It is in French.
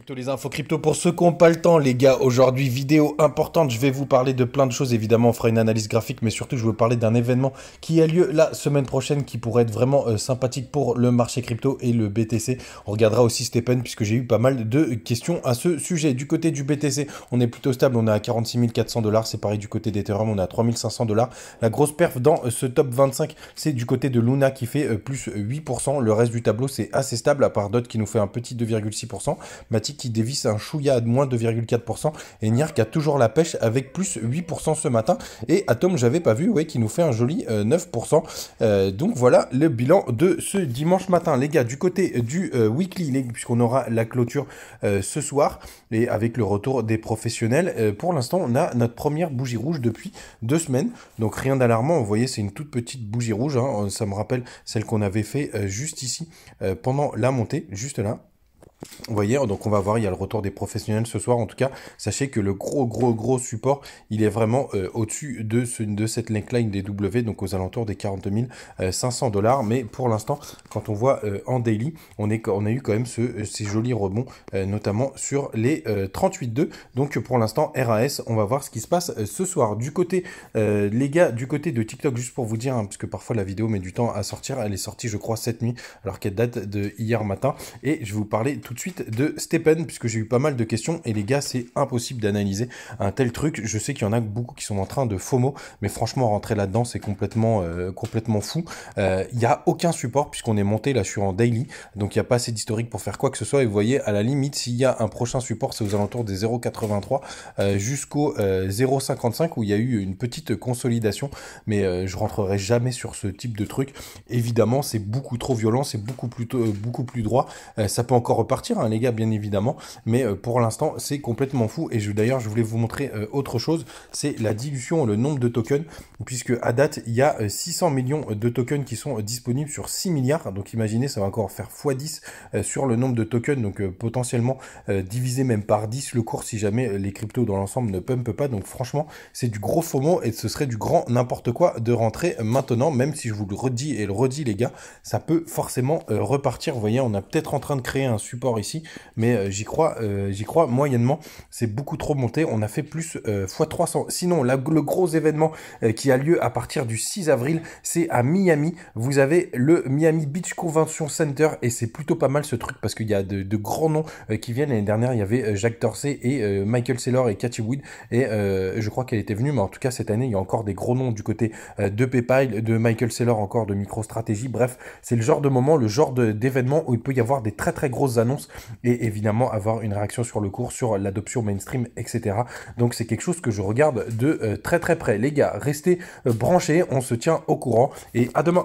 Crypto, les infos crypto pour ceux qui n'ont pas le temps, les gars. Aujourd'hui, vidéo importante. Je vais vous parler de plein de choses. Évidemment, on fera une analyse graphique, mais surtout, je vais vous parler d'un événement qui a lieu la semaine prochaine qui pourrait être vraiment sympathique pour le marché crypto et le BTC. On regardera aussi Stephen puisque j'ai eu pas mal de questions à ce sujet. Du côté du BTC, on est plutôt stable. On est à 46 400 $. C'est pareil du côté d'Ethereum, on est à 3 500 $. La grosse perf dans ce top 25, c'est du côté de Luna qui fait plus 8%. Le reste du tableau, c'est assez stable, à part d'autres qui nous fait un petit 2,6%. Matic qui dévisse un chouïa à moins 2,4%. Et Nier qui a toujours la pêche avec plus 8% ce matin. Et Atom, j'avais pas vu, ouais, qui nous fait un joli 9%. Donc voilà le bilan de ce dimanche matin. Les gars, du côté du weekly, puisqu'on aura la clôture ce soir, et avec le retour des professionnels, pour l'instant, on a notre première bougie rouge depuis 2 semaines. Donc rien d'alarmant, vous voyez, c'est une toute petite bougie rouge. Hein. Ça me rappelle celle qu'on avait fait juste ici, pendant la montée, juste là. Vous voyez, donc on va voir, il y a le retour des professionnels ce soir. En tout cas, sachez que le gros support, il est vraiment au-dessus de cette neckline des W, donc aux alentours des 40 500 $. Mais pour l'instant, quand on voit en daily, on a eu quand même ces jolis rebonds, notamment sur les 38,2. Donc pour l'instant, RAS, on va voir ce qui se passe ce soir. Du côté, les gars, du côté de TikTok, juste pour vous dire, hein, parce que parfois la vidéo met du temps à sortir, elle est sortie, je crois, cette nuit, alors qu'elle date de hier matin. Et je vais vous parler tout de suite de Stephen, puisque j'ai eu pas mal de questions, et les gars, c'est impossible d'analyser un tel truc. Je sais qu'il y en a beaucoup qui sont en train de FOMO, mais franchement, rentrer là-dedans, c'est complètement fou. Il n'y a aucun support, puisqu'on est monté, là, je suis en daily, donc il n'y a pas assez d'historique pour faire quoi que ce soit, et vous voyez, à la limite, s'il y a un prochain support, c'est aux alentours des 0,83 jusqu'au 0,55, où il y a eu une petite consolidation, mais je rentrerai jamais sur ce type de truc. Évidemment, c'est beaucoup trop violent, c'est beaucoup plus droit. Ça peut encore repartir, hein, les gars, bien évidemment, mais pour l'instant, c'est complètement fou. Et d'ailleurs, je voulais vous montrer autre chose, c'est la dilution, le nombre de tokens, puisque à date, il y a 600 millions de tokens qui sont disponibles sur 6 milliards. Donc imaginez, ça va encore faire x10 sur le nombre de tokens, donc potentiellement diviser même par 10 le cours si jamais les cryptos dans l'ensemble ne pumpent pas. Donc franchement, c'est du gros FOMO et ce serait du grand n'importe quoi de rentrer maintenant, même si je vous le redis et le redis, les gars, ça peut forcément repartir. Vous voyez, on est peut-être en train de créer un support ici, mais j'y crois moyennement. C'est beaucoup trop monté. On a fait plus x300. Sinon, le gros événement qui a lieu à partir du 6 avril, c'est à Miami. Vous avez le Miami Beach Convention Center et c'est plutôt pas mal ce truc parce qu'il y a de grands noms qui viennent. L'année dernière, il y avait Jack Dorsey et Michael Saylor et Cathie Wood, et je crois qu'elle était venue, mais en tout cas cette année, il y a encore des gros noms du côté de PayPal, de Michael Saylor, encore de MicroStrategy. Bref, c'est le genre de moment, le genre d'événement où il peut y avoir des très grosses annonces et évidemment avoir une réaction sur le cours, sur l'adoption mainstream, etc. Donc c'est quelque chose que je regarde de très près. Les gars, restez branchés, on se tient au courant et à demain.